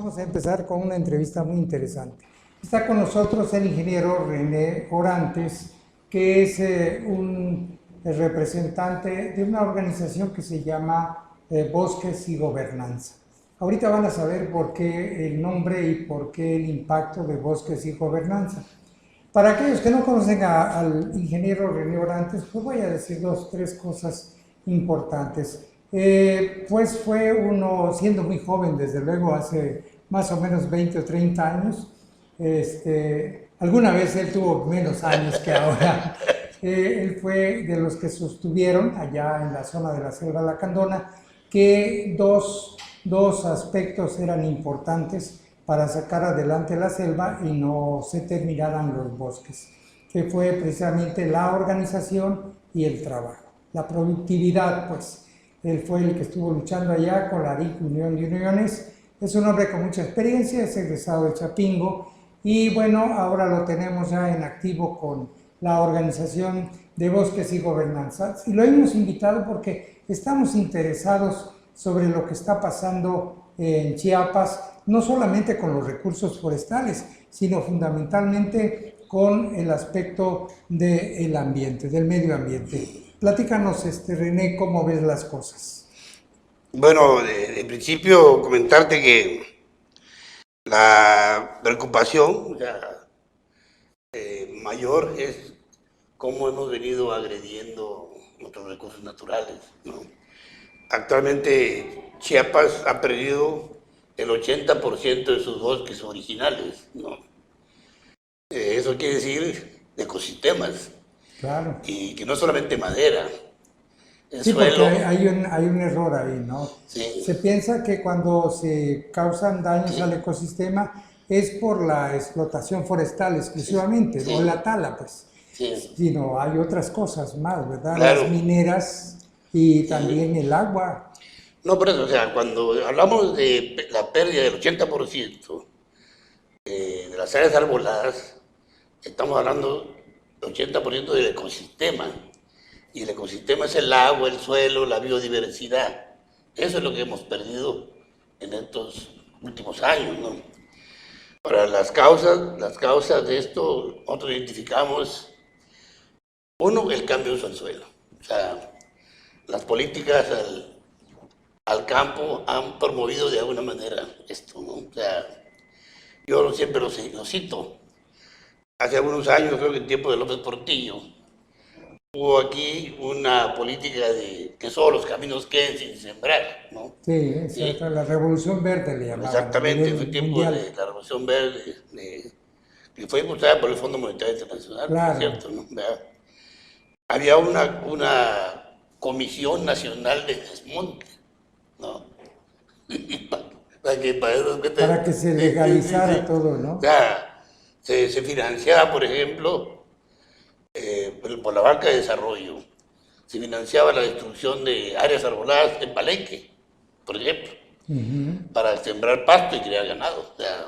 vamos a empezar con una entrevista muy interesante. Está con nosotros el ingeniero René Orantes, que es un representante de una organización que se llama Bosques y Gobernanza. Ahorita van a saber por qué el nombre y por qué el impacto de Bosques y Gobernanza. Para aquellos que no conocen al ingeniero René Orantes, pues voy a decir tres cosas importantes. Pues fue uno, siendo muy joven, desde luego, hace más o menos 20 o 30 años, alguna vez él tuvo menos años que ahora. Él fue de los que sostuvieron allá en la zona de la Selva Lacandona que dos aspectos eran importantes para sacar adelante la selva y no se terminaran los bosques, que fue precisamente la organización y el trabajo. La productividad, pues, él fue el que estuvo luchando allá con la RIC Unión de Uniones. Es un hombre con mucha experiencia, es egresado de Chapingo y bueno, ahora lo tenemos ya en activo con la Organización de Bosques y Gobernanza. Y lo hemos invitado porque estamos interesados sobre lo que está pasando en Chiapas, no solamente con los recursos forestales, sino fundamentalmente con el aspecto del ambiente, del medio ambiente. Platícanos, René, ¿cómo ves las cosas? Bueno, de principio comentarte que la preocupación mayor es cómo hemos venido agrediendo nuestros recursos naturales, ¿no? Actualmente Chiapas ha perdido el 80% de sus bosques originales, ¿no? Eso quiere decir ecosistemas. Claro. Y que no solamente madera. Sí, porque hay un error ahí, ¿no? Sí. Se piensa que cuando se causan daños al ecosistema es por la explotación forestal exclusivamente, o la tala, pues. Sí. Sino hay otras cosas más, ¿verdad? Claro. Las mineras y también el agua. No, por eso, o sea, cuando hablamos de la pérdida del 80% de las áreas arboladas, estamos hablando del 80% del ecosistema. Y el ecosistema es el agua, el suelo, la biodiversidad. Eso es lo que hemos perdido en estos últimos años, ¿no? Para las causas de esto, nosotros identificamos, uno, el cambio de uso del suelo. O sea, las políticas al campo han promovido de alguna manera esto, ¿no? O sea, yo siempre lo cito. Hace algunos años, creo que en tiempo de López Portillo, hubo aquí una política de que solo los caminos queden sin sembrar, ¿no? Sí, exacto, la Revolución Verde le llamaban. Exactamente, fue tiempo de la Revolución Verde, que fue impulsada por el Fondo Monetario Internacional, claro. ¿cierto? ¿No? Había una comisión nacional de desmonte, ¿no? para que se legalizara todo, ¿no? O sea, se financiaba, por ejemplo, por la banca de desarrollo, se financiaba la destrucción de áreas arboladas en Palenque, por ejemplo, para sembrar pasto y criar ganado. O sea,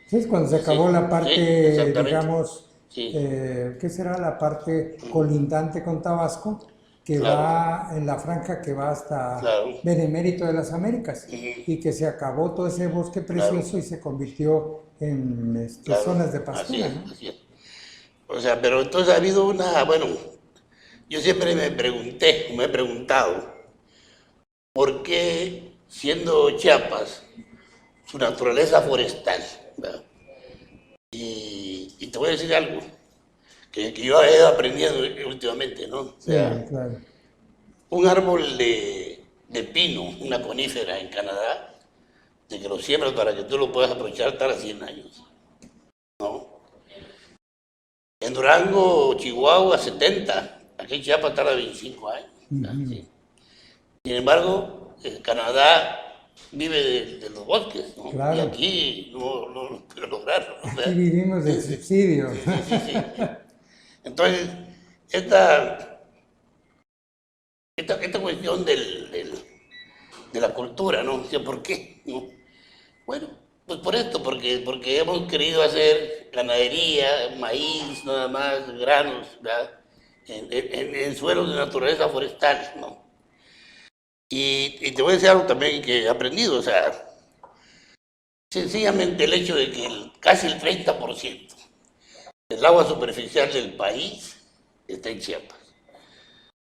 sí, es cuando se acabó la parte, digamos, ¿qué será? La parte colindante con Tabasco, que va en la franja que va hasta Benemérito de las Américas, y que se acabó todo ese bosque precioso y se convirtió en zonas de pastura, ¿no? Así es. O sea, pero entonces ha habido bueno, yo siempre me he preguntado, ¿por qué siendo Chiapas su naturaleza forestal? ¿Verdad? Y te voy a decir algo que yo he aprendido últimamente, ¿no? O sea, sí, claro. Un árbol de pino, una conífera en Canadá, de que lo siembras para que tú lo puedas aprovechar, tarda 100 años, ¿no? En Durango, Chihuahua, 70. Aquí en Chiapas tarda 25 años. ¿Sí? Sin embargo, Canadá vive de los bosques, ¿no? Claro. Y aquí no puede lograrlo. Aquí vivimos del subsidio. Sí. Entonces, esta cuestión de la cultura, ¿no? ¿Por qué? ¿No? Bueno, pues por esto, porque hemos querido hacer ganadería, maíz, nada más, granos, ¿verdad? En suelos de naturaleza forestal, ¿no? Y te voy a decir algo también que he aprendido, o sea, Sencillamente el hecho de que casi el 30% del agua superficial del país está en Chiapas.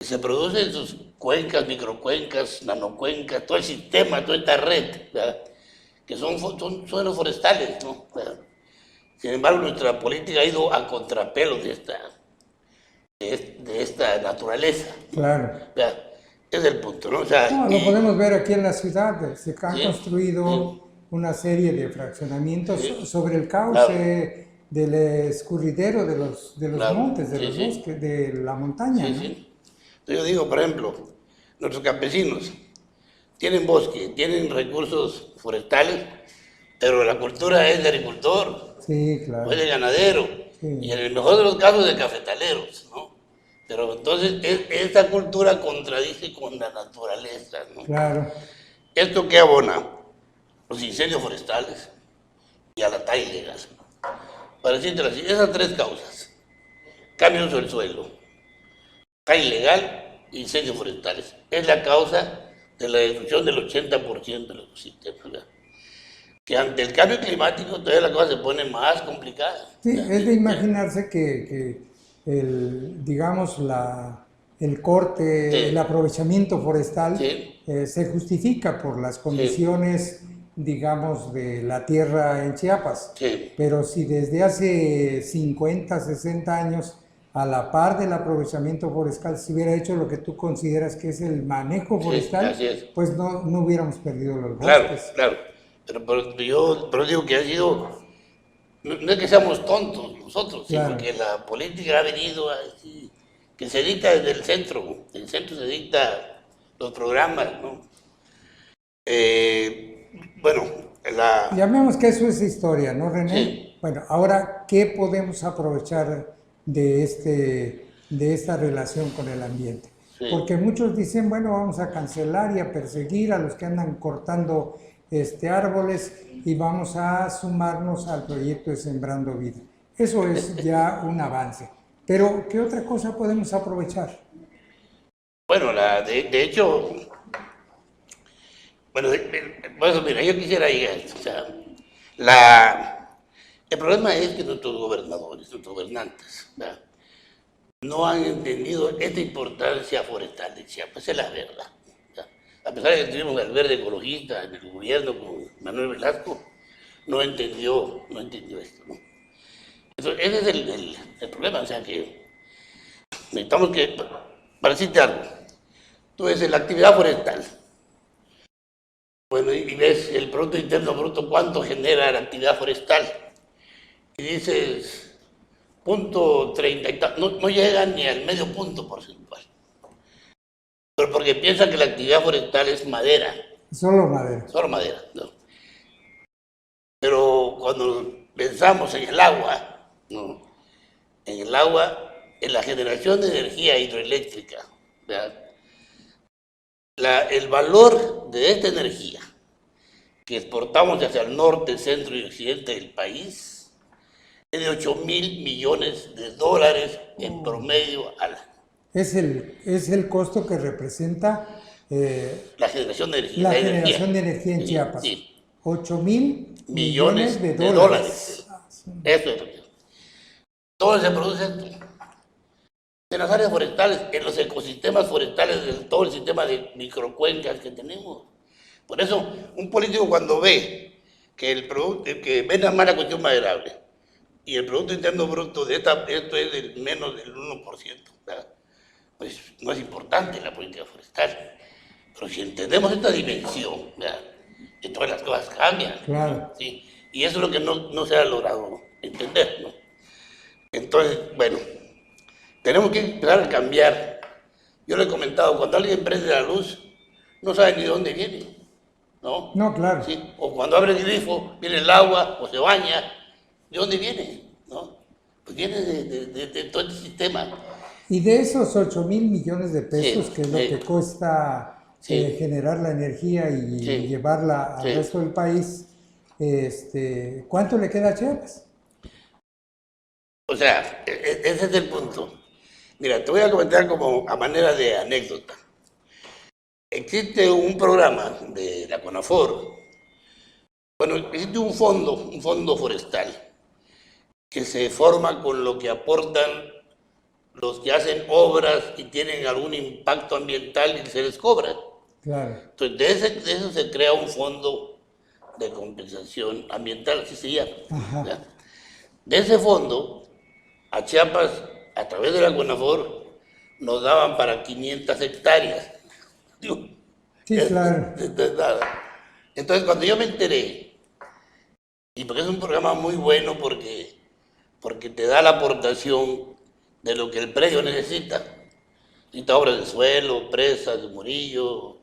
Se produce en sus cuencas, microcuencas, nanocuencas, todo el sistema, toda esta red, ¿verdad? Que son suelos forestales, ¿no? ¿Verdad? Sin embargo, nuestra política ha ido a contrapelo de esta naturaleza. Claro. ¿Verdad? Ese es el punto, ¿no? O sea, No, lo podemos ver aquí en la ciudad. Se han sí, construido una serie de fraccionamientos sí, sobre el cauce claro, del escurridero de los claro, montes, de sí, los sí, bosques, de la montaña, sí, ¿no? sí. Entonces yo digo, por ejemplo, nuestros campesinos tienen bosque, tienen recursos forestales, pero la cultura es de agricultor, Sí, o es claro. de ganadero, y Sí, en el mejor de los casos de cafetaleros, ¿no? Pero entonces esta cultura contradice con la naturaleza, ¿no? claro. ¿Esto qué abona? Los incendios forestales y a la talla ilegal. Para decirte así, esas tres causas, cambio de uso del suelo, talla ilegal e incendios forestales, es la causa de la destrucción del 80% de los ecosistemas, ¿verdad? Que ante el cambio climático todavía la cosa se pone más complicada. Sí, ¿Verdad? es de imaginarse que digamos, el corte, el Sí, aprovechamiento forestal sí, se justifica por las sí, condiciones, digamos, de la tierra en Chiapas. sí, Pero si desde hace 50, 60 años, a la par del aprovechamiento forestal, se hubiera hecho lo que tú consideras que es el manejo sí, forestal, así es. pues no hubiéramos perdido los Claro, bosques. claro. Pero digo que ha sido, no es que seamos tontos nosotros, sino Claro. que la política ha venido así, que se dicta desde el centro se dicta los programas, ¿no? Bueno, Llamemos que eso es historia, ¿no, René? sí, Bueno, ahora, ¿qué podemos aprovechar de esta relación con el ambiente? sí, Porque muchos dicen, bueno, vamos a cancelar y a perseguir a los que andan cortando árboles y vamos a sumarnos al proyecto de Sembrando Vida. Eso es ya un avance. Pero, ¿qué otra cosa podemos aprovechar? bueno, de hecho, bueno, bueno, mira, yo quisiera ir a esto, o sea, el problema es que nuestros gobernadores, nuestros gobernantes, ¿verdad? No han entendido esta importancia forestal de Chiapas, esa es la verdad. O sea, a pesar de que tuvimos al verde ecologista en el gobierno con Manuel Velasco, no entendió esto, ¿no? Ese es el problema, o sea que necesitamos que, para decirte algo, tú ves la actividad forestal, bueno, y ves el Producto Interno Bruto, cuánto genera la actividad forestal, y dices, punto 30 y tal, no llega ni al medio punto porcentual. Pero porque piensan que la actividad forestal es madera, Solo madera. solo madera, ¿no? Pero cuando pensamos en el agua, ¿no? En el agua, en la generación de energía hidroeléctrica, ¿verdad? El valor de esta energía que exportamos hacia el norte, centro y occidente del país es de 8.000 millones de dólares en promedio al año. Es el costo que representa La generación de energía, la la energía. generación de energía en Sí, Chiapas. sí. 8.000 millones de Millones de dólares. dólares. Eso es lo que. Todo se produce en las áreas forestales, en los ecosistemas forestales, de todo el sistema de microcuencas que tenemos. Por eso, un político cuando ve que que ve nada más la cuestión maderable y el Producto Interno Bruto de esto es del menos del 1%, ¿verdad? Pues no es importante la política forestal. Pero si entendemos esta dimensión, ¿verdad? Que todas las cosas cambian, Claro. ¿sí? Y eso es lo que no se ha logrado entender, ¿no? Entonces, bueno, tenemos que empezar a cambiar. Yo le he comentado, cuando alguien prende la luz, no sabe ni de dónde viene, ¿no? No, claro. ¿Sí? O cuando abre el grifo, viene el agua, o se baña, ¿de dónde viene? ¿No? Pues viene de todo este sistema. Y de esos 8.000 millones de pesos, Sí, que es lo que cuesta sí, generar la energía y sí, llevarla al sí. resto del país, ¿cuánto le queda a Chiapas? O sea, ese es el punto. Mira, te voy a comentar como a manera de anécdota. Existe un programa de la CONAFOR Bueno, existe un fondo forestal, que se forma con lo que aportan los que hacen obras y tienen algún impacto ambiental y se les cobra. Claro. Entonces, de eso se crea un fondo de compensación ambiental, así se llama. Ajá. ¿Ya? De ese fondo, a Chiapas, a través de la CONAFOR, nos daban para 500 hectáreas. Digo, Sí, claro. nada. Entonces, cuando yo me enteré, y porque es un programa muy bueno porque te da la aportación de lo que el predio necesita. Necesita obras de suelo, presas, de murillo,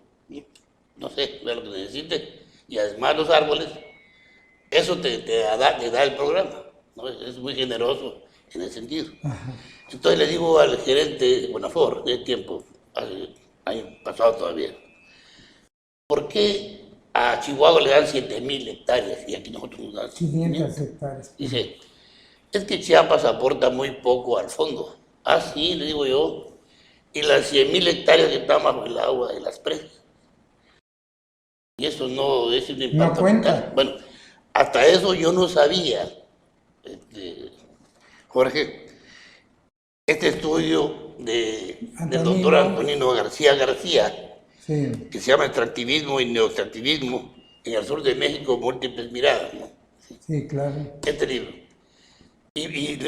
no sé, de lo que necesite. Y además los árboles, eso te da el programa, ¿no? Es muy generoso en ese sentido. Entonces le digo al gerente de CONAFOR de tiempo, año pasado todavía, ¿por qué a Chihuahua le dan 7,000 hectáreas y aquí nosotros nos dan 500 hectáreas. Dice, es que Chiapas aporta muy poco al fondo. Ah, sí, le digo yo. Y las 100,000 hectáreas que están bajo el agua de las presas. Y eso no es un impacto No cuenta. ambiental. Bueno, hasta eso yo no sabía, Jorge, este estudio del doctor Antonino García, sí, que se llama Extractivismo y Neoextractivismo en el sur de México, múltiples miradas, ¿no? sí, claro. Este libro. Y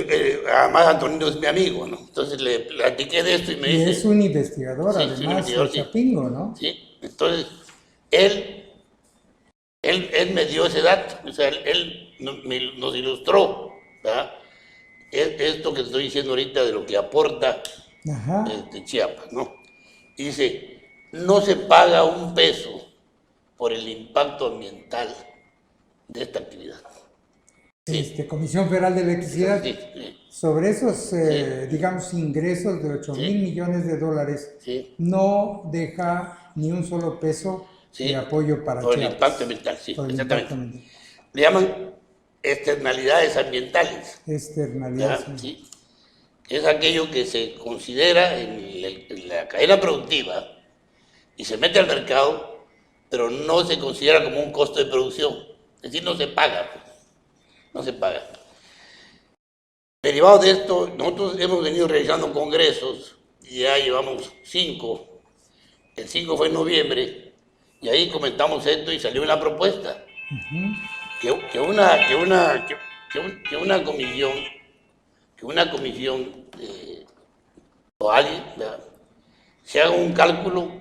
además Antonino es mi amigo, ¿no? Entonces le platiqué de esto y me Y dice... es un investigador, Sí, además, sí, un investigador, de sí. Chapingo, ¿no? Sí, entonces él me dio ese dato, o sea, él nos ilustró, ¿verdad? Esto que estoy diciendo ahorita de lo que aporta Ajá. Chiapas, ¿no? Y dice, no se paga un peso por el impacto ambiental de esta actividad. Sí. Comisión Federal de Electricidad, Sí, sí, sobre esos, Sí. digamos, ingresos de 8 Sí. mil millones de dólares, sí, no deja ni un solo peso sí, de apoyo para por el Chiapas. impacto ambiental, sí, Por el exactamente. impacto ambiental. Le llaman externalidades ambientales, Externalidades. ¿verdad? Sí. Es aquello que se considera en la cadena productiva y se mete al mercado, pero no se considera como un costo de producción. Es decir, no se paga, pues. No se paga. Derivado de esto, nosotros hemos venido realizando congresos y ya llevamos 5. El 5 fue en noviembre y ahí comentamos esto y salió una propuesta. Que una comisión o alguien, ¿verdad?, se haga un cálculo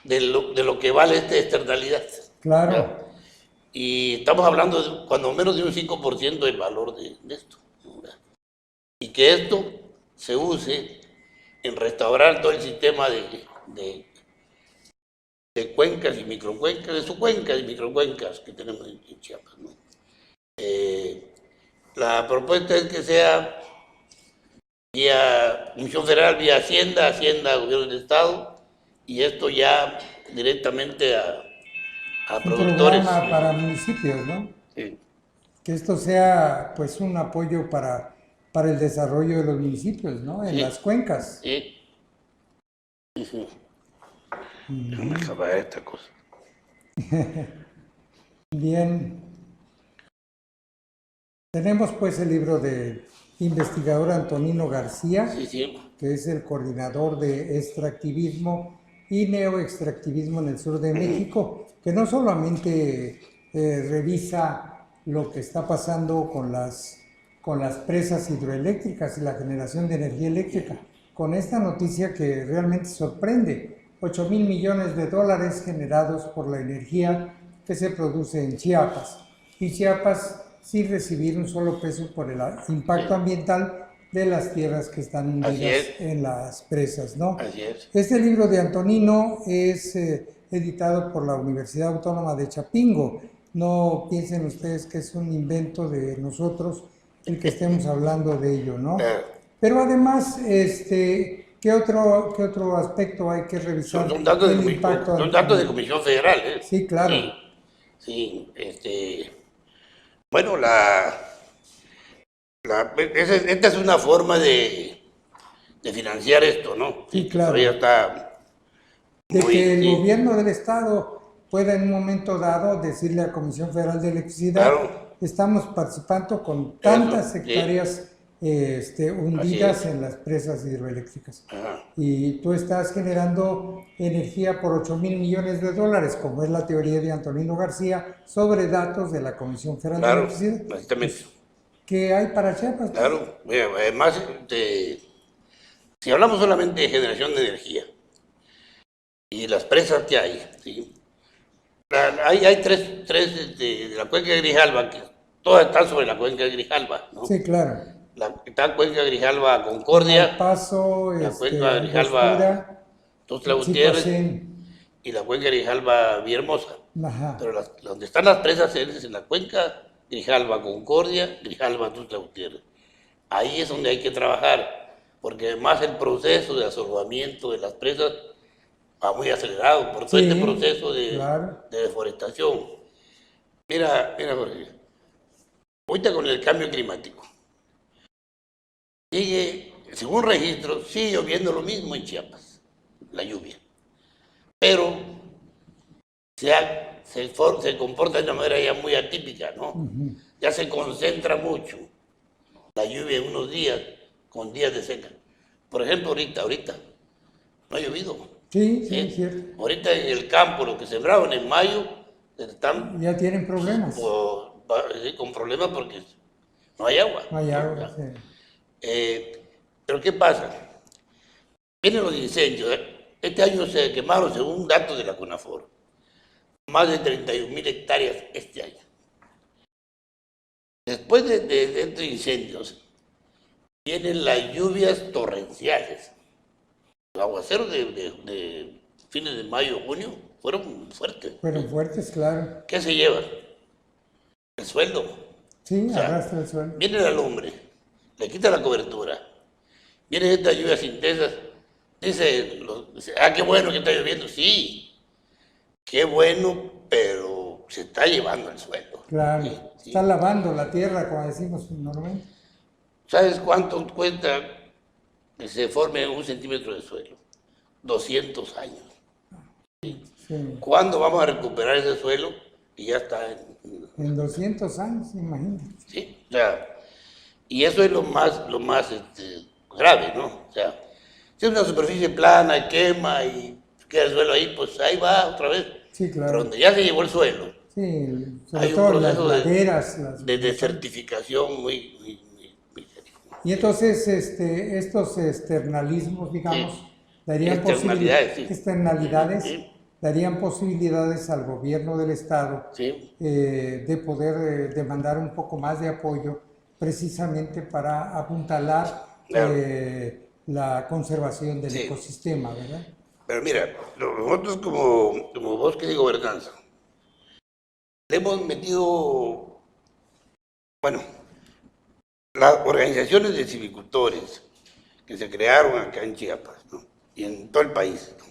de lo que vale esta externalidad. Claro. ¿Verdad? Y estamos hablando de cuando menos de un 5% del valor de esto. ¿Verdad? Y que esto se use en restaurar todo el sistema de cuencas y microcuencas, de subcuencas y microcuencas que tenemos en Chiapas, ¿no? La propuesta es que sea vía Comisión Federal, vía Hacienda, Gobierno del Estado, y esto ya directamente a Un productores. programa para municipios, ¿no? Sí. Que esto sea, pues, un apoyo para el desarrollo de los municipios, ¿no? En Sí. las cuencas. Sí. Sí. Déjame acabar esta cosa. Bien. Tenemos pues el libro del investigador Antonino García, Sí. que es el coordinador de extractivismo y neoextractivismo en el sur de México, que no solamente revisa lo que está pasando con las presas hidroeléctricas y la generación de energía eléctrica, con esta noticia que realmente sorprende: 8 mil millones de dólares generados por la energía que se produce en Chiapas. Y Chiapas sin recibir un solo peso por el impacto ambiental de las tierras que están hundidas en las presas, ¿no? Así es. Este libro de Antonino es editado por la Universidad Autónoma de Chapingo. No piensen ustedes que es un invento de nosotros el que estemos hablando de ello, ¿no? Pero además, ¿qué otro aspecto hay que revisar? Son datos de Comisión Federal, ¿eh? Sí, claro. Sí. Bueno, esta es una forma de financiar esto, ¿no? Sí, claro. Todavía está De muy, que el sí. gobierno del estado pueda en un momento dado decirle a Comisión Federal de Electricidad, Claro. estamos participando con tantas Eso, sí. hectáreas hundidas Así es. en las presas hidroeléctricas. Ajá. Y tú estás generando energía por 8,000 millones de dólares, como es la teoría de Antonino García, sobre datos de la Comisión Federal de Claro, Electricidad. exactamente. ¿Qué hay para Chiapas? Claro, mira, además, si hablamos solamente de generación de energía y las presas que hay, ¿sí? Hay tres de la cuenca de Grijalba, que todas están sobre la cuenca de Grijalba, ¿no? Sí, claro. Está cuenca Grijalba Concordia, Paso, la cuenca Grijalba Angostura, Tuxtla Gutiérrez Chicoacén. y la cuenca Grijalba Villahermosa. Ajá. Pero donde están las presas es en la cuenca Grijalba Concordia, Grijalba Tuxtla Gutiérrez. Ahí es donde hay que trabajar, porque además el proceso de absorbamiento de las presas va muy acelerado por todo Sí, este proceso claro. de deforestación. Mira, Jorge, ahorita con el cambio climático, según registros, sigue lloviendo lo mismo en Chiapas, la lluvia, pero se comporta de una manera ya muy atípica, ¿no? Ya se concentra mucho la lluvia en unos días, con días de seca. Por ejemplo, ahorita, no ha llovido. Sí, ¿Sí? es cierto. Ahorita en el campo, lo que sembraron en mayo, están Ya tienen problemas. con problemas porque no hay agua. No hay agua. ¿no? Sí. Pero ¿qué pasa? Vienen los incendios. Este año se quemaron, según datos de la CONAFOR, más de 31,000 hectáreas este año. Después de estos incendios, vienen las lluvias torrenciales. Los aguaceros de fines de mayo, junio, fueron fuertes. Fueron fuertes, claro. ¿Qué se llevan? El sueldo. Sí, O sea, arrastra el suelo. Viene la lumbre, le quita la cobertura. Vienen estas lluvias intensas. Dice, qué bueno que está lloviendo. Sí, qué bueno, pero se está llevando el suelo. Claro. Sí. Está lavando la tierra, como decimos normalmente. ¿Sabes cuánto cuesta que se forme 1 centímetro de suelo? 200 años. Sí. ¿Cuándo vamos a recuperar ese suelo? Y ya está En 200 años, imagínate. Sí, o sea, y eso es lo más grave, ¿no? O sea, si es una superficie plana y quema y queda el suelo ahí, pues ahí va otra vez. Sí, claro. Pero donde ya se llevó el suelo, Sí, sobre hay un todo las proceso laderas. de desertificación muy serio. Y entonces estos externalismos, digamos, Sí. darían Externalidades, sí. externalidades, Sí. darían posibilidades al gobierno del Estado Sí. de poder demandar un poco más de apoyo precisamente para apuntalar Claro. la conservación del Sí. ecosistema, ¿verdad? Pero mira, nosotros como bosque de gobernanza, le hemos metido, bueno, las organizaciones de silvicultores que se crearon acá en Chiapas, ¿no? Y en todo el país, ¿no?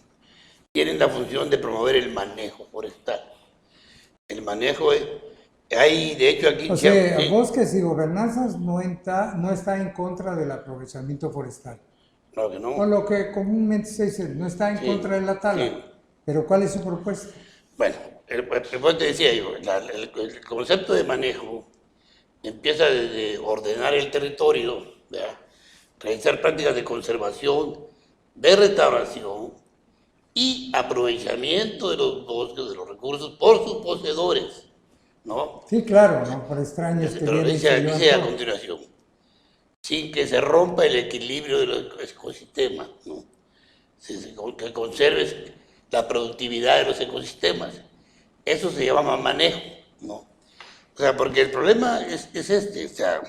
Tienen la función de promover el manejo forestal. El manejo hay, de hecho, aquí en O sea, Chiapas, ¿sí? Bosques y Gobernanzas no está en contra del aprovechamiento forestal. No, que no. Con lo que comúnmente se dice, no está en Sí, contra de la tala. sí. Pero ¿cuál es su propuesta? Bueno, después te decía yo, el concepto de manejo empieza desde ordenar el territorio, ¿verdad? Realizar prácticas de conservación, de restauración y aprovechamiento de los bosques, de los recursos por sus poseedores, ¿no? Sí, claro, ¿no? Por extraños que Pero vienen y se llevan dice a todo. continuación, sin que se rompa el equilibrio de los ecosistemas, ¿no? Que conserves la productividad de los ecosistemas. Eso se llama manejo, ¿no? O sea, porque el problema es este, o sea,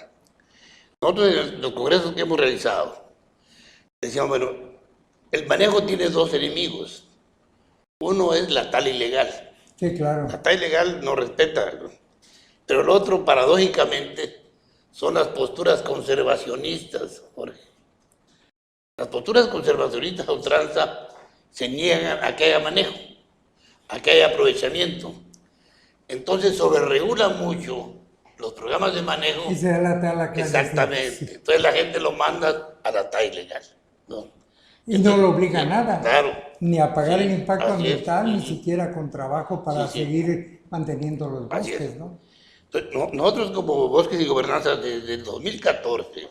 nosotros en los congresos que hemos realizado, decíamos, bueno, el manejo tiene dos enemigos. Uno es la tala ilegal. Sí, claro. La tala ilegal no respeta, ¿no? Pero el otro, paradójicamente, son las posturas conservacionistas, Jorge. Las posturas conservacionistas a ultranza se niegan a que haya manejo, a que haya aprovechamiento. Entonces sobreregulan mucho los programas de manejo. Y se da la tala clandestina. Exactamente. Sí. Entonces la gente lo manda a la tala ilegal, ¿no? Y no lo obliga a nada. Claro. Ni a pagar Sí, el impacto así es. ambiental, ni siquiera con trabajo para Sí, sí. seguir manteniendo los Así bosques, es. ¿no? Entonces, nosotros como Bosques y Gobernanza desde el 2014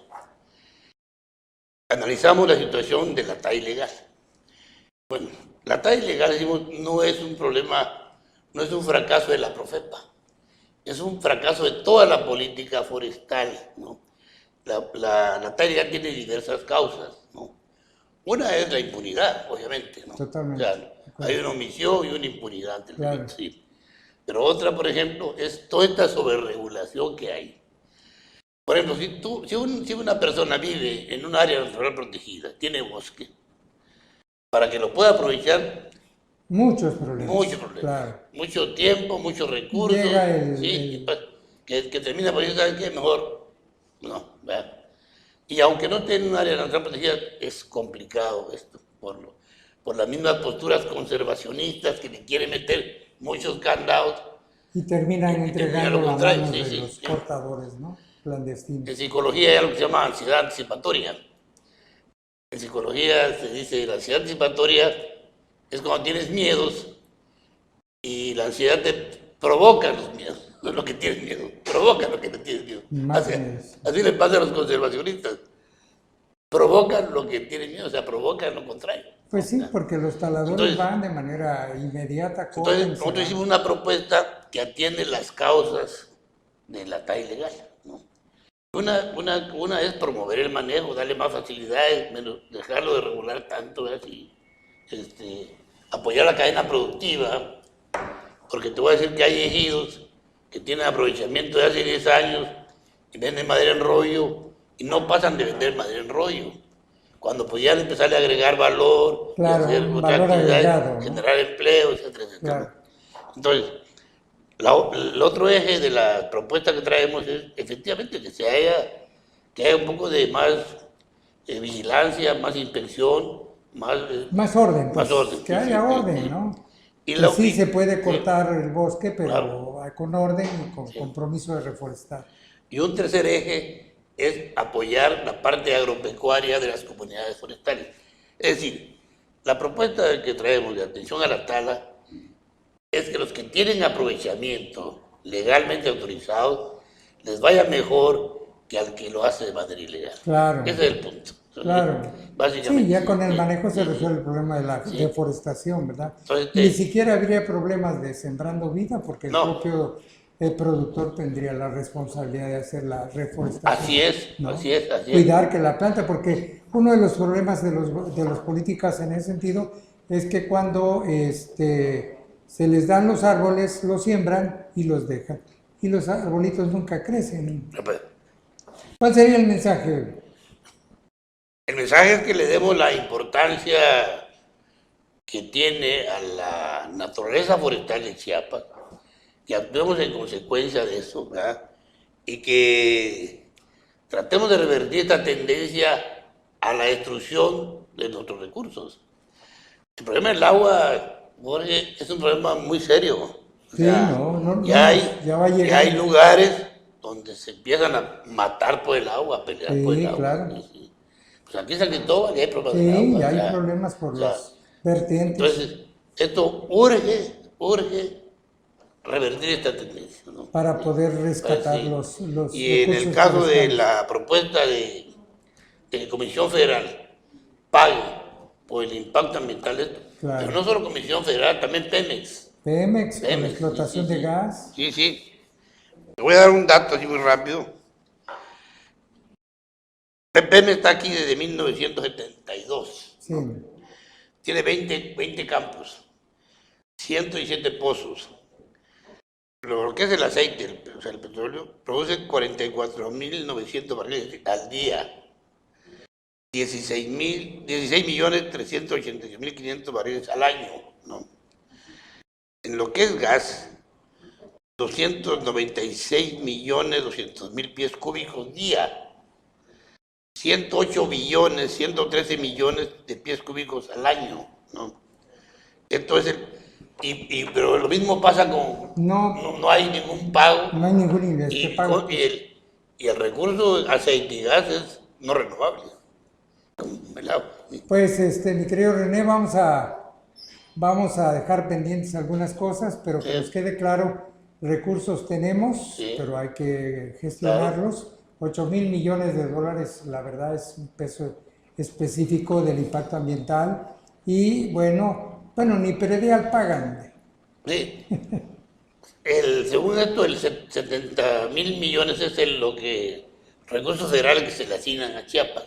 analizamos la situación de la tala ilegal. Bueno, la tala ilegal, decimos, no es un problema, no es un fracaso de la Profepa, es un fracaso de toda la política forestal, ¿no? La tala ilegal tiene diversas causas, ¿no? Una es la impunidad, obviamente, ¿no? O Totalmente. sea, hay una omisión y una impunidad ante el Claro. delito, sí. Pero otra, por ejemplo, es toda esta sobreregulación que hay. Por ejemplo, si una persona vive en un área natural protegida, tiene bosque, para que lo pueda aprovechar, Muchos problemas. muchos problemas, Claro. mucho tiempo, muchos recursos, Llega ¿sí? el Que termina por decir, ¿saben qué? Mejor, no, ¿verdad? Y aunque no esté en un área natural protegida, es complicado esto, por las mismas posturas conservacionistas que le quieren meter muchos candados. y terminan Y termina entregando lo a contrario, manos sí, de sí, los sí. cortadores, ¿no? Clandestinos. En psicología hay algo que se llama ansiedad anticipatoria. En psicología se dice que la ansiedad anticipatoria es cuando tienes miedos y la ansiedad te provoca los miedos. No es lo que tienes miedo, provoca lo que te tienes miedo. Más Así, miedos. así le pasa a los conservacionistas. Provocan lo que tienen miedo, o sea, provocan lo contrario. Pues sí, porque los taladores Entonces, van de manera inmediata, entonces cortan y se nosotros van. hicimos una propuesta que atiende las causas de la tala ilegal, ¿no? Una es promover el manejo, darle más facilidades, dejarlo de regular tanto, así, apoyar la cadena productiva, porque te voy a decir que hay ejidos que tienen aprovechamiento de hace 10 años y venden madera en rollo y no pasan de vender madera en rollo. Cuando podían empezar a agregar valor y Claro, hacer un otras valor actividades, agregado, ¿no? generar empleo, etcétera, etcétera. Claro. Entonces, el otro eje de la propuesta que traemos es efectivamente que haya un poco de más vigilancia, más inspección, Más orden, más pues, orden. que Sí, sí, haya orden, ¿no? Y Que sí se puede sí, cortar el bosque, claro, pero con orden y con sí. compromiso de reforestar. Y un tercer eje es apoyar la parte agropecuaria de las comunidades forestales. Es decir, la propuesta que traemos de atención a la tala es que los que tienen aprovechamiento legalmente autorizado les vaya mejor que al que lo hace de manera ilegal. Claro, Ese es el punto. claro. Básicamente. Sí, ya con el Sí, manejo se sí, resuelve el problema de la sí. deforestación, ¿verdad? Entonces, Ni siquiera habría problemas de sembrando vida porque el no, propio productor tendría la responsabilidad de hacer la reforestación. así es, ¿no? así es, así es. Cuidar que la planta, porque uno de los problemas de los políticas en ese sentido es que cuando se les dan los árboles, los siembran y los dejan. Y los arbolitos nunca crecen. ¿Cuál sería el mensaje? El mensaje es que le demos la importancia que tiene a la naturaleza forestal de Chiapas, que actuemos en consecuencia de eso, ¿verdad? Y que tratemos de revertir esta tendencia a la destrucción de nuestros recursos. El problema del agua, Jorge, es un problema muy serio. O Sí, sea, ya va a llegar. ya hay lugares donde se empiezan a matar por el agua, a pelear por el Sí, agua. claro. Sí, sí. Pues aquí en San Cristóbal ya hay problemas de Sí, agua. ya hay o sea, problemas por o sea, los vertientes. Entonces, esto urge revertir esta tendencia, ¿no? Para poder rescatar Sí. los Y en el recursos caso de forestales. la propuesta de Comisión Federal, pague por el impacto ambiental de esto, Claro. pero no solo Comisión Federal, también Pemex. Pemex, con la explotación sí, de gas. Sí, sí. Te voy a dar un dato así muy rápido. Pemex está aquí desde 1972. Sí, Tiene 20 campos, 117 pozos. Lo que es el aceite, o sea, el petróleo, produce 44.900 barriles al día. 16.388.500 barriles al año, ¿no? En lo que es gas, 296.200.000 pies cúbicos día. 108.113 millones de pies cúbicos al año, ¿no? Entonces, pero lo mismo pasa con... No hay ningún pago. No hay ningún pago. Y el recurso aceite y gas es no renovable. ¿Verdad? Pues, mi querido René, vamos a dejar pendientes algunas cosas, pero que Sí. nos quede claro, recursos tenemos, Sí. pero hay que gestionarlos. 8,000 millones de dólares, la verdad, es un peso específico del impacto ambiental. Y bueno, ni predial pagan. Sí. Según esto, el 70.000 millones es lo que recursos federales que se le asignan a Chiapas.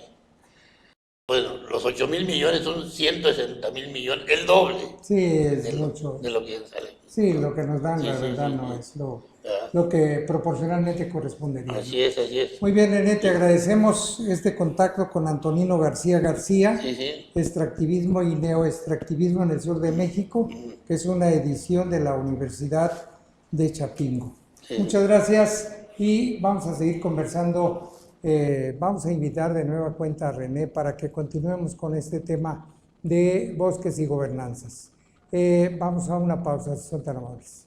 Bueno, los 8.000 millones son 160.000 millones, el doble Sí, es de mucho. lo que sale. Sí, lo que nos dan, Sí, la sí, verdad, sí, no sí. es Ah, lo que proporcionalmente correspondería, ¿no? así es, así es. Muy bien, René, te agradecemos este contacto con Antonino García García, Sí, sí. Extractivismo y Neoextractivismo en el Sur de México, que es una edición de la Universidad de Chapingo. Sí. Muchas gracias y vamos a seguir conversando. Vamos a invitar de nueva cuenta a René para que continuemos con este tema de bosques y gobernanzas. Vamos a una pausa, si son tan amables.